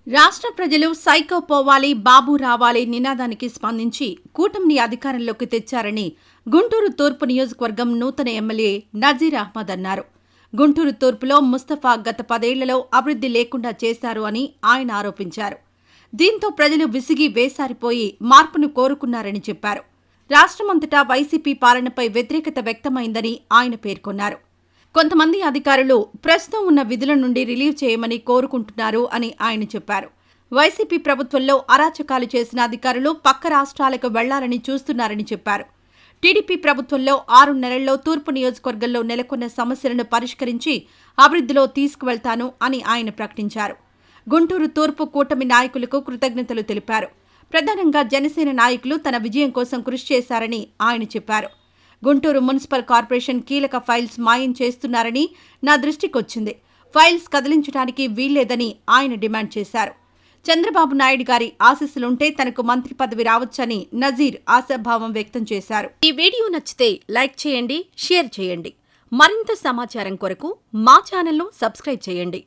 రాష్ట్ర ప్రజలు సైకో పోవాలి బాబు రావాలి నినాదానికి స్పందించి కూటమిని అధికారంలోకి తెచ్చారని గుంటూరు తూర్పు నియోజకవర్గం నూతన ఎమ్మెల్యే నజీర్ అహ్మద్ అన్నారు. గుంటూరు తూర్పులో ముస్తఫా గత 10 ఏళ్లలో అభివృద్ధి లేకుండా చేశారు అని ఆయన ఆరోపించారు. దీంతో ప్రజలు విసిగి వేసారిపోయి మార్పును కోరుకున్నారని చెప్పారు. రాష్ట్రమంతటా వైసీపీ పాలనపై వ్యతిరేకత వ్యక్తమైందని ఆయన పేర్కొన్నారు. కొంతమంది అధికారులు ప్రస్తుతం ఉన్న విధుల నుండి రిలీవ్ చేయమని కోరుకుంటున్నారు అని ఆయన చెప్పారు. వైసీపీ ప్రభుత్వంలో అరాచకాలు చేసిన అధికారులు పక్క రాష్ట్రాలకు వెళ్లాలని చూస్తున్నారని చెప్పారు. టీడీపీ ప్రభుత్వంలో 6 నెలల్లో తూర్పు నియోజకవర్గంలో నెలకొన్న సమస్యలను పరిష్కరించి అభివృద్ధిలో తీసుకువెళ్తాను అని ఆయన ప్రకటించారు. గుంటూరు తూర్పు కూటమి నాయకులకు కృతజ్ఞతలు తెలిపారు. ప్రధానంగా జనసేన నాయకులు తన విజయం కోసం కృషి చేశారని ఆయన చెప్పారు. గుంటూరు మున్సిపల్ కార్పొరేషన్ కీలక ఫైల్స్ మాయం చేస్తున్నారని నా దృష్టికొచ్చింది. ఫైల్స్ కదిలించడానికి వీల్లేదని ఆయన డిమాండ్ చేశారు. చంద్రబాబు నాయుడు గారి ఆశీస్సులుంటే తనకు మంత్రి పదవి రావచ్చని నజీర్ ఆశాభావం వ్యక్తం చేశారు. ఈ వీడియో నచ్చితే లైక్ చేయండి, షేర్ చేయండి. మరింత సమాచారం కొరకు మా ఛానల్ను సబ్స్క్రైబ్ చేయండి.